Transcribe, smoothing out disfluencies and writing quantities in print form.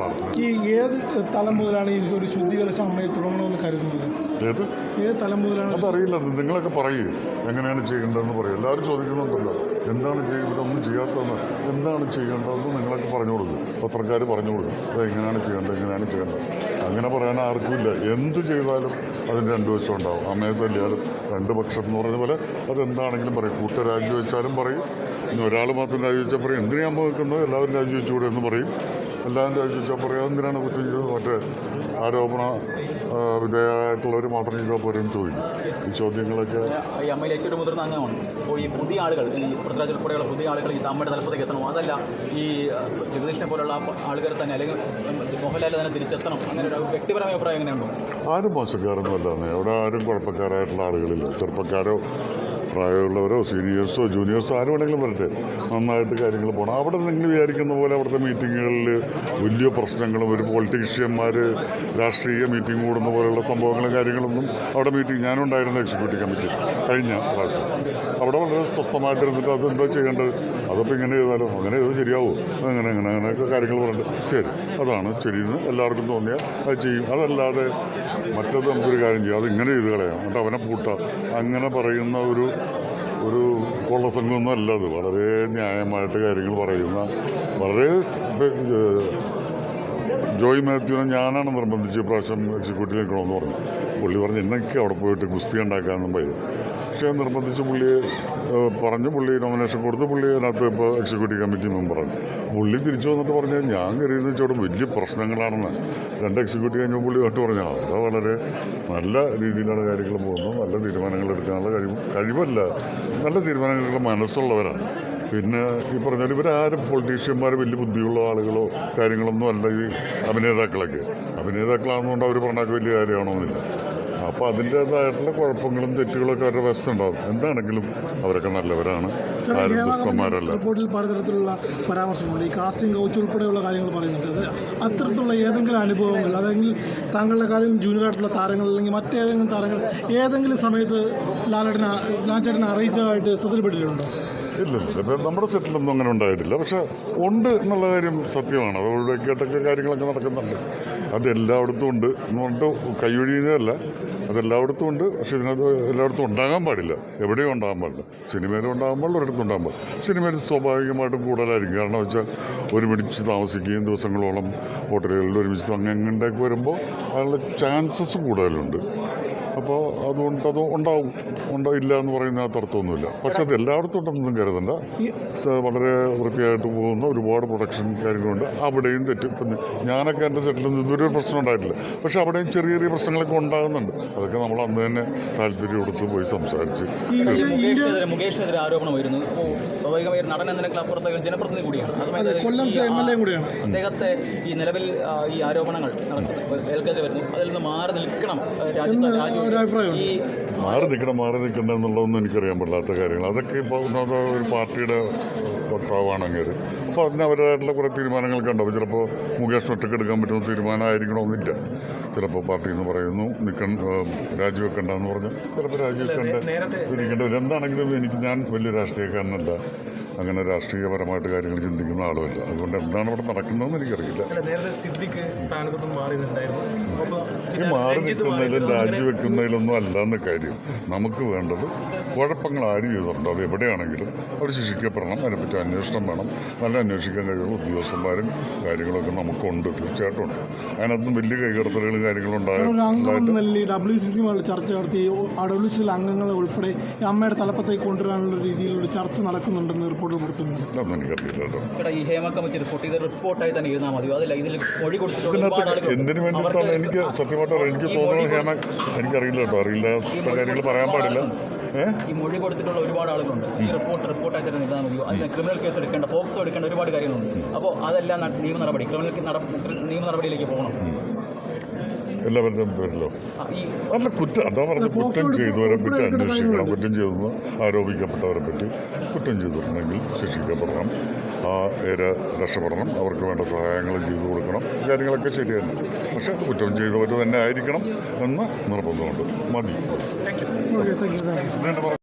പ്രാർത്ഥന. ഈ ഏത് തലം മുതലാണ് ഈ ഒരു ശുദ്ധീകരണ അമ്മയെ തുടങ്ങണമെന്ന് കരുതുന്നത്? ഏത് തലം മുതലാണ്? അതറിയില്ല. നിങ്ങളൊക്കെ പറയൂ എങ്ങനെയാണ് ചെയ്യേണ്ടതെന്ന് പറയും. എല്ലാവരും ചോദിക്കുന്നുണ്ടല്ലോ എന്താണ് ഇതൊന്നും ചെയ്യാത്തതെന്ന്. എന്താണ് ചെയ്യേണ്ടതെന്ന് നിങ്ങളൊക്കെ പറഞ്ഞു കൊടുക്കും, പത്രക്കാർ പറഞ്ഞു കൊടുക്കും. അത് എങ്ങനെയാണ് ചെയ്യേണ്ടത് അങ്ങനെ പറയാൻ ആർക്കുമില്ല. എന്ത് ചെയ്താലും അതിന് രണ്ട് വശം ഉണ്ടാവും. അമ്മയെ തല്ലിയാലും രണ്ട് പക്ഷം എന്ന് പറഞ്ഞ പോലെ അതെന്താണെങ്കിലും പറയും. കൂട്ടരാജി വെച്ചാലും പറയും. ഇനി ഒരാൾ മാത്രം രാജിവെച്ചാൽ പറയും എന്തിനാ അമ്മ വെക്കുന്നത്, എല്ലാവരും രാജിവെച്ചുകൂടെ എന്ന് പറയും. എല്ലാവരും രാജിവെച്ചാൽ പറയാം എന്തിനാണ് കുറ്റം ചെയ്തത്, മറ്റേ ആരോപണ വിധേയമായിട്ടുള്ളവർ മാത്രം ചെയ്താൽ പോരെന്ന് ചോദിക്കും. ഈ ചോദ്യങ്ങളൊക്കെ ഈ അമ്മയിൽ ഏറ്റവും മുതിർന്ന അംഗമാണ്. അപ്പോൾ ഈ പുതിയ ആളുകൾ, ഈ പൃഥ്വിരാജ് ഉൾപ്പെടെയുള്ള പുതിയ ആളുകൾ ഈ അമ്മയുടെ തലപ്പത്തേക്ക് എത്തണോ, അതല്ല ഈ ജഗദീഷിനെ പോലുള്ള ആളുകൾ തന്നെ അല്ലെങ്കിൽ മോഹൻലാൽ തന്നെ തിരിച്ചെത്തണം, അങ്ങനെ ഒരു വ്യക്തിപരമായ അഭിപ്രായം എങ്ങനെയുണ്ടോ? ആരും മോശക്കാരൊന്നും അല്ലാന്നേ. അവിടെ ആരും കുഴപ്പക്കാരായിട്ടുള്ള ആളുകളില്ല. ചെറുപ്പക്കാരോ പ്രായമുള്ളവരോ സീനിയേഴ്സോ ജൂനിയേഴ്സോ ആരും വേണമെങ്കിലും വരട്ടെ, നന്നായിട്ട് കാര്യങ്ങൾ പോകണം. അവിടെ നിങ്ങൾ വിചാരിക്കുന്ന പോലെ അവിടുത്തെ മീറ്റിങ്ങുകളിൽ വലിയ പ്രശ്നങ്ങളും ഒരു പൊളിറ്റീഷ്യന്മാർ രാഷ്ട്രീയ മീറ്റിംഗ് കൂടുന്ന പോലെയുള്ള സംഭവങ്ങളും കാര്യങ്ങളൊന്നും അവിടെ ഞാനുണ്ടായിരുന്ന എക്സിക്യൂട്ടീവ് കമ്മിറ്റി കഴിഞ്ഞ പ്രാവശ്യം അവിടെ വളരെ സ്വസ്ഥമായിട്ടിരുന്നിട്ട് അതെന്താ ചെയ്യേണ്ടത്, അതപ്പോൾ ഇങ്ങനെ ചെയ്താലോ, അങ്ങനെ ചെയ്ത് ശരിയാവുമോ, അങ്ങനെയൊക്കെ കാര്യങ്ങൾ പറഞ്ഞിട്ട് ശരി അതാണ് ശരിയെന്ന് എല്ലാവർക്കും തോന്നിയാൽ അത് ചെയ്യും. അതല്ലാതെ മറ്റത് നമുക്കൊരു കാര്യം ചെയ്യാം, അത് ഇങ്ങനെ ചെയ്ത് കളയാം, എന്നിട്ട് അവനെ പൂട്ടാം, അങ്ങനെ പറയുന്ന ഒരു കൊള്ളസംഘമൊന്നും അല്ല അത്. വളരെ ന്യായമായിട്ട് കാര്യങ്ങൾ പറയുന്ന വളരെ ജോയ് മാത്യുവിനെ ഞാനാണ് നിർബന്ധിച്ച് പ്രാവശ്യം എക്സിക്യൂട്ടീവ് നിൽക്കണമെന്ന് പറഞ്ഞു. പുള്ളി പറഞ്ഞ് എന്നൊക്കെ അവിടെ പോയിട്ട് ഗുസ്തി ഉണ്ടാക്കാമെന്നും പറയും. പക്ഷേ നിർബന്ധിച്ച് പുള്ളിയെ പറഞ്ഞു. പുള്ളി നോമിനേഷൻ കൊടുത്ത് പുള്ളി അതിനകത്ത് ഇപ്പോൾ എക്സിക്യൂട്ടീവ് കമ്മിറ്റി മെമ്പറാണ്. പുള്ളി തിരിച്ചു വന്നിട്ട് പറഞ്ഞാൽ ഞാൻ കരുതുന്ന വെച്ചോടെ വലിയ പ്രശ്നങ്ങളാണെന്ന്. രണ്ട് എക്സിക്യൂട്ടീവ് കഴിഞ്ഞപ്പോൾ പുള്ളിയായിട്ട് പറഞ്ഞു അവിടെ വളരെ നല്ല രീതിയിലാണ് കാര്യങ്ങൾ പോകുന്നത്, നല്ല തീരുമാനങ്ങൾ എടുക്കാനുള്ള കഴിവല്ല, നല്ല തീരുമാനങ്ങളുടെ മനസ്സുള്ളവരാണ്. പിന്നെ ഈ പറഞ്ഞാൽ ഇവരാരും പൊളിറ്റീഷ്യന്മാർ വലിയ ബുദ്ധിയുള്ള ആളുകളോ കാര്യങ്ങളൊന്നും അല്ല ഈ അഭിനേതാക്കളാണെന്നുകൊണ്ട് അവർ പറഞ്ഞാൽ വലിയ കാര്യമാണോന്നില്ല. അപ്പോൾ അതിൻ്റേതായിട്ടുള്ള കുഴപ്പങ്ങളും തെറ്റുകളൊക്കെ അവരുടെ വശത്തുണ്ടാകും. എന്താണെങ്കിലും അവരൊക്കെ നല്ലവരാണ്, ആരും ദുഷ്ടന്മാരല്ല. റിപ്പോർട്ടിൽ പലതരത്തിലുള്ള പരാമർശങ്ങളുണ്ട്, ഈ കാസ്റ്റിംഗ് കൗച്ച് ഉൾപ്പെടെയുള്ള കാര്യങ്ങൾ പറയുന്നുണ്ട്. അത്തരത്തിലുള്ള ഏതെങ്കിലും അനുഭവങ്ങൾ, അല്ലെങ്കിൽ താങ്കളുടെ കാര്യം ജൂനിയർ ആയിട്ടുള്ള താരങ്ങൾ അല്ലെങ്കിൽ മറ്റേതെങ്കിലും താരങ്ങൾ ഏതെങ്കിലും സമയത്ത് ലാൽചേട്ടനെ അറിയിച്ചതായിട്ട് ശ്രദ്ധയിൽപ്പെട്ടിട്ടുണ്ടോ? ഇല്ല, ഇപ്പം നമ്മുടെ സെറ്റിലൊന്നും അങ്ങനെ ഉണ്ടായിട്ടില്ല. പക്ഷേ ഉണ്ട് എന്നുള്ള കാര്യം സത്യമാണ്. അത് ഒഴിവാക്കിയിട്ടൊക്കെ കാര്യങ്ങളൊക്കെ നടക്കുന്നുണ്ട്. അതെല്ലായിടത്തും ഉണ്ട് എന്ന് പറഞ്ഞിട്ട് കൈയൊഴിയുന്നതല്ല, അതെല്ലായിടത്തും ഉണ്ട്. പക്ഷേ ഇതിനകത്ത് എല്ലായിടത്തും ഉണ്ടാകാൻ പാടില്ല, എവിടെയും ഉണ്ടാകാൻ പാടില്ല. സിനിമയിലും ഉണ്ടാകാൻ പാടില്ല, ഒരിടത്തും ഉണ്ടാകാൻ പാടില്ല. സിനിമയിൽ സ്വാഭാവികമായിട്ടും കൂടുതലായിരിക്കും. കാരണം വെച്ചാൽ ഒരുമിച്ച് താമസിക്കുകയും ദിവസങ്ങളോളം ഹോട്ടലുകളിൽ ഒരുമിച്ച് അങ്ങനെയൊക്കെ വരുമ്പോൾ അതിനുള്ള ചാൻസസ് കൂടുതലുണ്ട്. അപ്പോൾ അതുകൊണ്ട് അത് ഉണ്ടാവില്ല എന്ന് പറയുന്നതിനകത്ത് അർത്ഥമൊന്നുമില്ല. പക്ഷെ അത് എല്ലായിടത്തും ഉണ്ടെന്നൊന്നും കരുതണ്ട. വളരെ വൃത്തിയായിട്ട് പോകുന്ന ഒരുപാട് പ്രൊഡക്ഷൻ കാര്യങ്ങളുണ്ട്. അവിടെയും തെറ്റും. ഇപ്പം ഞാനൊക്കെ എൻ്റെ സെറ്റിലൊന്നും ഇതുവരെ ഒരു പ്രശ്നം ഉണ്ടായിട്ടില്ല. പക്ഷെ അവിടെയും ചെറിയ ചെറിയ പ്രശ്നങ്ങളൊക്കെ ഉണ്ടാകുന്നുണ്ട്. അതൊക്കെ നമ്മൾ അന്ന് തന്നെ താല്പര്യം കൊടുത്ത് പോയി സംസാരിച്ച്. മുകേഷിനെതിരെ ആരോപണം വരുന്നു. സ്വാഭാവികമായി നടൻ എന്നതിനേക്കാൾ അപ്പുറത്ത് ജനപ്രതിനിധി കൂടിയാണ്. അദ്ദേഹത്തെ ഈ നിലവിൽ ഈ ആരോപണങ്ങൾ ഏൽക്കെതിരെ വരുന്നു, അതിൽ നിന്ന് മാറി നിൽക്കണം മാറി നിൽക്കണം എന്നുള്ളതൊന്നും എനിക്കറിയാൻ പാടില്ലാത്ത കാര്യങ്ങൾ. അതൊക്കെ ഇപ്പോൾ ഒരു പാർട്ടിയുടെ വക്താവാണെങ്കിൽ അപ്പോൾ അതിന് അവരുടേതായിട്ടുള്ള കുറേ തീരുമാനങ്ങളൊക്കെ ഉണ്ടാവും. ചിലപ്പോൾ മുകേഷിന് ഒറ്റയ്ക്ക് എടുക്കാൻ പറ്റുന്ന തീരുമാനമായിരിക്കണമെന്നില്ല. ചിലപ്പോൾ പാർട്ടി എന്ന് പറയുന്നു രാജിവെക്കണ്ടെന്ന് പറഞ്ഞു, ചിലപ്പോൾ രാജിവെക്കേണ്ടത് എന്താണെങ്കിലും ഞാൻ വലിയ രാഷ്ട്രീയക്കാരനല്ല, അങ്ങനെ രാഷ്ട്രീയപരമായിട്ട് കാര്യങ്ങൾ ചിന്തിക്കുന്ന ആളുമല്ല. അതുകൊണ്ട് എന്താണ് അവിടെ നടക്കുന്നതെന്ന് എനിക്കറിയില്ല. ഈ മാറി നിൽക്കുന്നതിലും രാജിവെക്കുന്നതിലൊന്നും അല്ലാന്ന കാര്യം. നമുക്ക് വേണ്ടത് കുഴപ്പങ്ങൾ ആര് ചെയ്തിട്ടുണ്ട് അത് എവിടെയാണെങ്കിലും അവർ ശിക്ഷിക്കപ്പെടണം. അതിനെപ്പറ്റി അന്വേഷണം വേണം. നല്ല അന്വേഷിക്കാൻ കഴിയുന്ന ഉദ്യോഗസ്ഥന്മാരും കാര്യങ്ങളൊക്കെ നമുക്കുണ്ട്, തീർച്ചയായിട്ടും ഉണ്ട്. അതിനകത്തും വലിയ കൈകടത്തലുകളും കാര്യങ്ങളും ചർച്ച നടത്തി അംഗങ്ങളെ ഉൾപ്പെടെ അമ്മയുടെ തലപ്പത്തേക്ക് കൊണ്ടുവരാനുള്ള രീതിയിലുള്ള ചർച്ച നടക്കുന്നുണ്ടെന്ന് റിപ്പോർട്ട് കൊടുക്കുന്നുണ്ട്. അതൊന്നും എനിക്കറിയില്ല കേട്ടോ. എന്തിനു വേണ്ടിയിട്ടാണ് എനിക്ക് സത്യമായിട്ട് എനിക്ക് തോന്നുന്നത് എനിക്കറിയില്ല കേട്ടോ. അറിയില്ലാത്ത കാര്യങ്ങൾ പറയാൻ പാടില്ല. ഈ മൊഴി കൊടുത്തിട്ടുള്ള ഒരുപാട് ആളുകളുണ്ട്. ഈ റിപ്പോർട്ടായി തന്നെ ഇരുന്നാൽ മതിയോ, അതിന് ക്രിമിനൽ കേസ് എടുക്കേണ്ട, പോക്സോ എടുക്കേണ്ട ഒരുപാട് കാര്യങ്ങളുണ്ട്. അപ്പോൾ അതെല്ലാം നിയമ നടപടിയിലേക്ക് പോകണം എല്ലാവരുടെയും പേരിലോ? അല്ല, അതാ പറഞ്ഞ കുറ്റം ചെയ്തവരെ പറ്റി അന്വേഷിക്കണം. കുറ്റം ചെയ്തെന്ന് ആരോപിക്കപ്പെട്ടവരെ പറ്റി കുറ്റം ചെയ്തിട്ടുണ്ടെങ്കിൽ ശിക്ഷിക്കപ്പെടണം. ആ രക്ഷപ്പെടണം. അവർക്ക് വേണ്ട സഹായങ്ങൾ ചെയ്തു കൊടുക്കണം. കാര്യങ്ങളൊക്കെ ശരിയല്ല. പക്ഷേ കുറ്റം ചെയ്തവർ തന്നെ ആയിരിക്കണം എന്ന് നിർബന്ധമുണ്ട്. മതി.